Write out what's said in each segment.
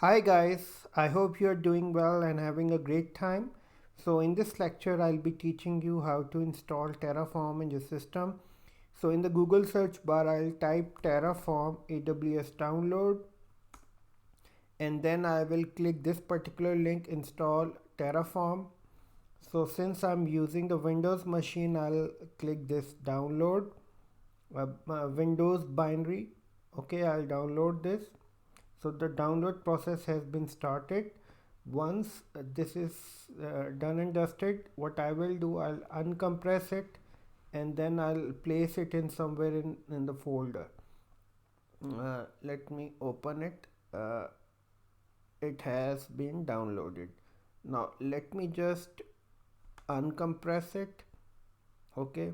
Hi guys, I hope you are doing well and having a great time. So in this lecture I'll be teaching you how to install Terraform in your system. So in the Google search bar I'll type Terraform AWS download and then I will click this particular link, install Terraform. So since I'm using the Windows machine, I'll click this download Windows binary. Okay, I'll download this. So the download process has been started. Once this is done and dusted, what I will do, I'll uncompress it and then I'll place it in somewhere in the folder. Let me open it. It has been downloaded. Now let me just uncompress it. Okay,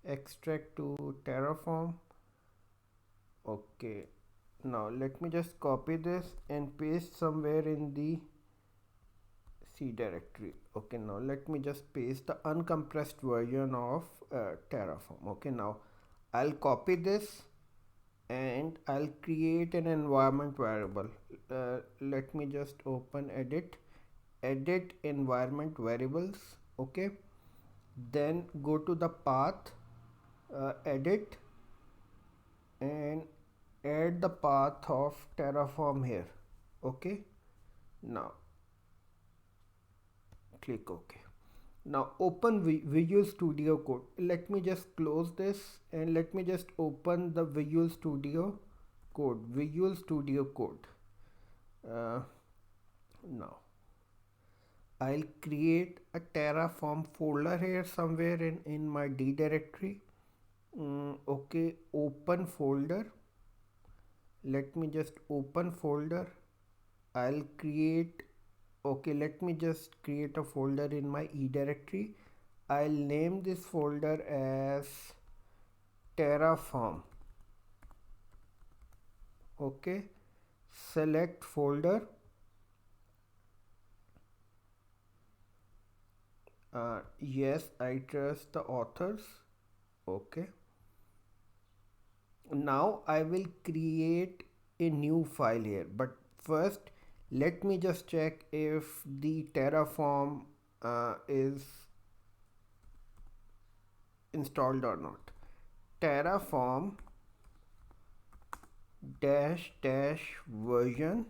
extract to Terraform. Okay, now let me just copy this and paste somewhere in the C directory. Okay, now let me just paste the uncompressed version of Terraform. Okay, now I'll copy this and I'll create an environment variable. Let me just open edit environment variables. Okay, then go to the path, edit, and add the path of Terraform here. Okay, now click OK. Now open Visual Studio Code. Let me just close this and let me just open the Visual Studio Code. Visual Studio Code. Now I'll create a Terraform folder here somewhere in my D directory. Okay, open folder. Let me just open folder. I'll create, okay, let me just create a folder in my E directory. I'll name this folder as Terraform. Okay, select folder. Yes, I trust the authors. Okay, now I will create a new file here, but first let me just check if the Terraform is installed or not. Terraform dash dash version.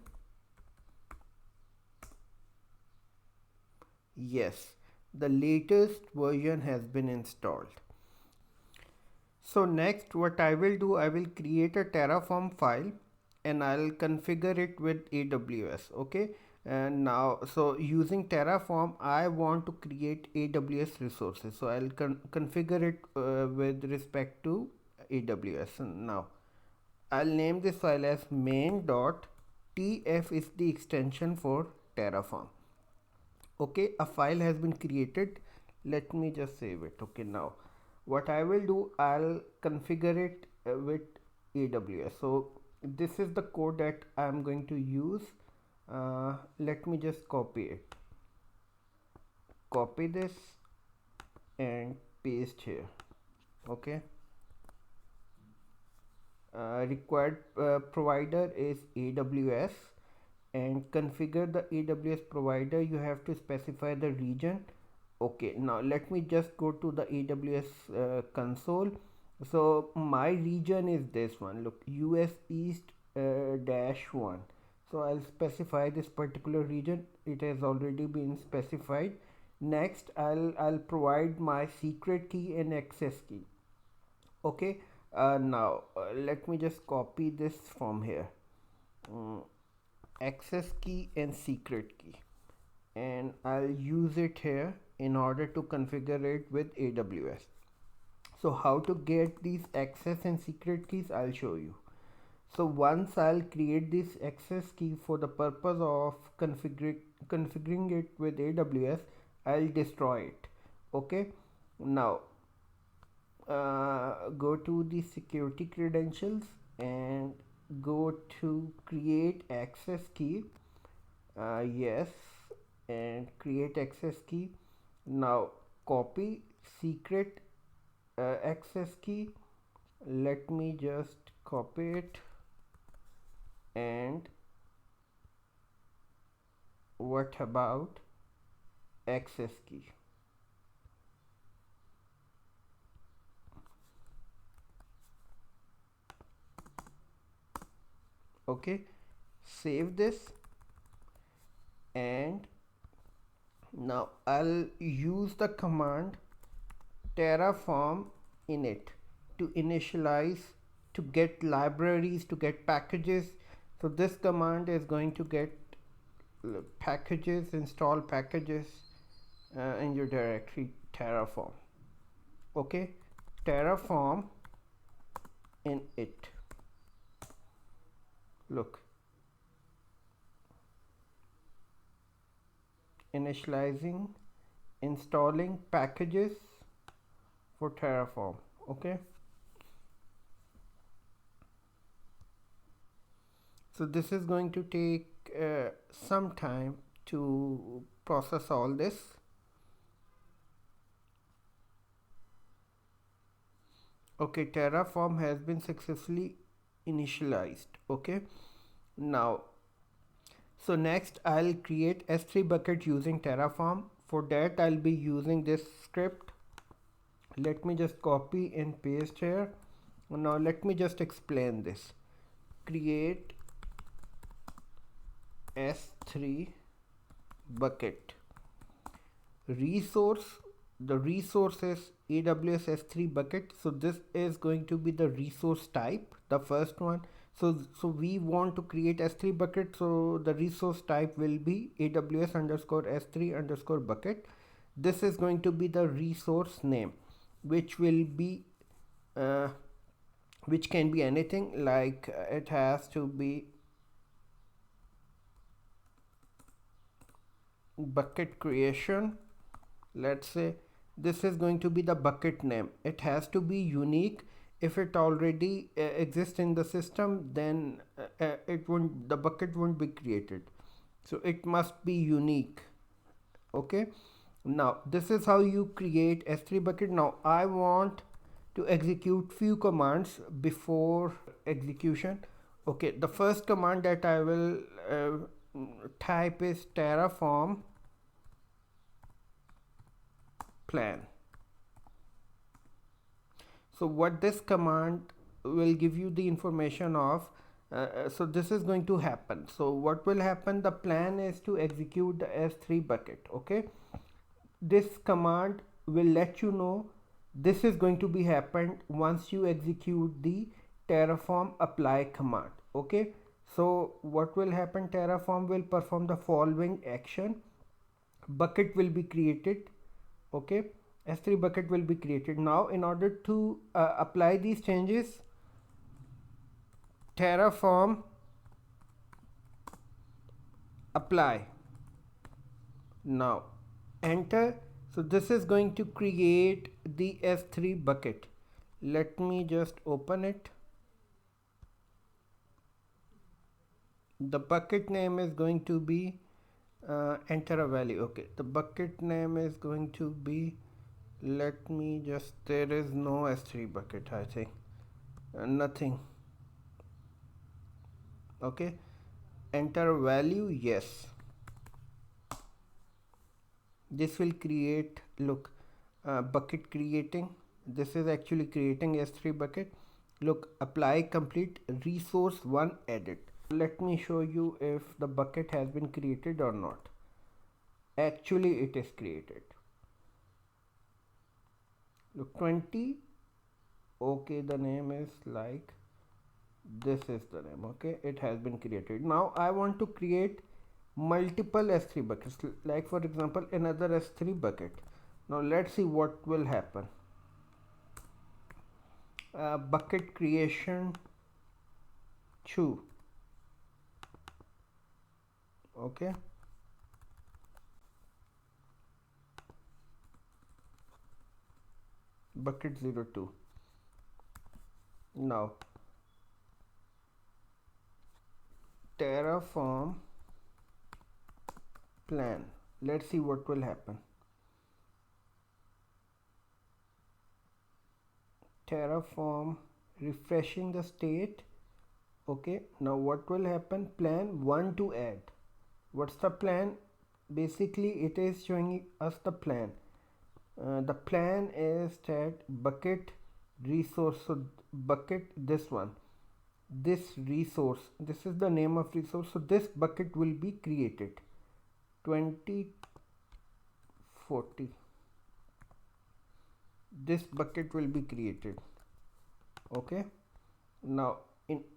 Yes, the latest version has been installed. So next what I will do, I will create a Terraform file and I'll configure it with AWS. Okay, and now so using Terraform I want to create AWS resources, so I'll configure it with respect to AWS. Now I'll name this file as main.tf is the extension for Terraform. Okay, a file has been created. Let me just save it. Okay, now what I will do, I'll configure it with AWS. So this is the code that I'm going to use. Let me just copy it. Copy this and paste here. Okay, required provider is AWS, and configure the AWS provider you have to specify the region. Okay, now let me just go to the AWS console. So my region is this one, look, US East -1. So I'll specify this particular region. It has already been specified. Next I'll provide my secret key and access key. Okay, now let me just copy this from here. Mm, access key and secret key, and I'll use it here in order to configure it with AWS. So how to get these access and secret keys, I'll show you. So once I'll create this access key for the purpose of configuring it with AWS, I'll destroy it. Okay, now go to the security credentials and go to create access key. Yes, and create access key. Now copy secret access key. Let me just copy it And what about access key? Okay, save this, and now I'll use the command Terraform init to initialize, to get libraries, to get packages. So this command is going to get packages, install packages in your directory Terraform. Okay, Terraform init. Look, initializing, installing packages for Terraform. Okay, so this is going to take some time to process all this. Okay, Terraform has been successfully initialized. Okay, now so next I'll create S3 bucket using Terraform. For that I'll be using this script. Let me just copy and paste here. Now let me just explain this. Create S3 bucket. Resource, the resource is AWS S3 bucket. So this is going to be the resource type, the first one. So we want to create S3 bucket. So the resource type will be AWS underscore S3 underscore bucket. This is going to be the resource name, which will be which can be anything, like it has to be bucket creation. Let's say this is going to be the bucket name. It has to be unique. If it already exists in the system, then the bucket won't be created. So it must be unique. Okay, now this is how you create S3 bucket. Now I want to execute few commands before execution. Okay, the first command that I will type is Terraform plan. So what this command will give you the information of, so this is going to happen. So what will happen, the plan is to execute the S3 bucket. Okay, this command will let you know this is going to be happened once you execute the Terraform apply command. Okay, so what will happen, Terraform will perform the following action. Bucket will be created. Okay, S3 bucket will be created. Now in order to apply these changes, Terraform apply. Now enter. So this is going to create the S3 bucket. Let me just open it. The bucket name is going to be enter a value. Okay, the bucket name is going to be, let me just, there is no S3 bucket, I think, nothing. Okay, enter a value. Yes, this will create, look, bucket creating. This is actually creating S3 bucket. Look, apply complete, resource 1 added. Let me show you if the bucket has been created or not. Actually it is created. Look, 20. Okay, the name is like this is the name. Okay, it has been created. Now I want to create multiple S3 buckets, like for example another S3 bucket. Now let's see what will happen. Bucket creation 2. Okay, bucket 02. Now Terraform plan. Let's see what will happen. Terraform refreshing the state. Okay, now what will happen? Plan 1 to add. What's the plan? Basically it is showing us the plan. The plan is that bucket resource, so bucket, this one, this resource, this is the name of resource, so this bucket will be created 2040. This bucket will be created. Okay, now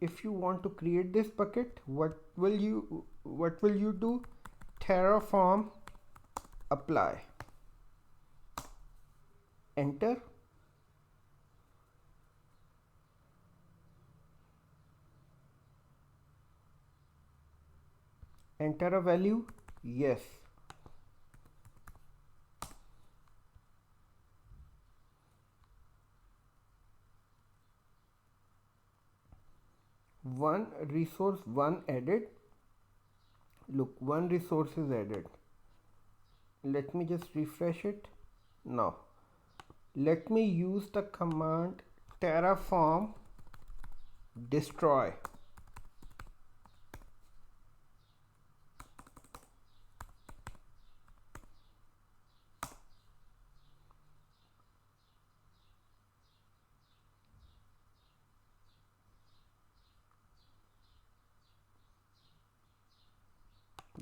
if you want to create this bucket, what will you do? Terraform apply, enter, enter a value, yes. One resource, one added. Look, one resource is added. Let me just refresh it. Now let me use the command terraform destroy.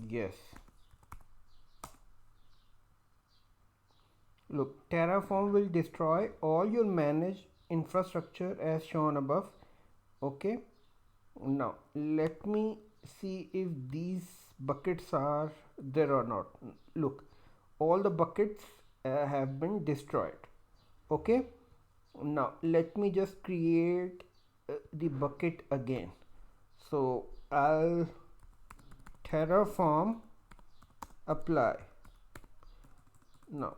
Yes, look, terraform will destroy all your managed infrastructure as shown above. Okay, now let me see if these buckets are there or not. Look, all the buckets have been destroyed. Okay, now let me just create the bucket again. So I'll terraform apply. Now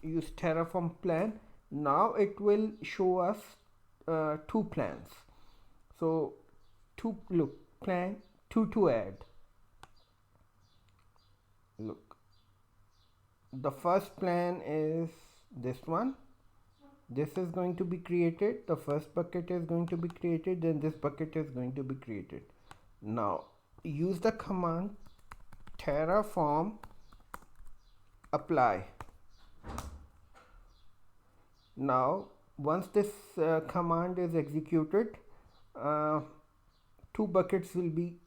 use terraform plan. Now it will show us two plans. So two, look, plan 2 to add. Look, the first plan is this one. This is going to be created, the first bucket is going to be created, then this bucket is going to be created. Now use the command terraform apply. Now once this command is executed, two buckets will be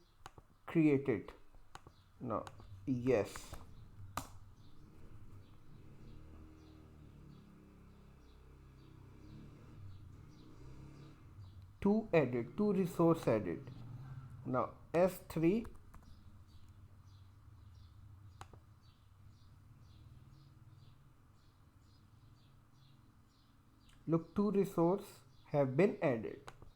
created. Now yes, two added, two resource added. Now S3, look, two resource have been added.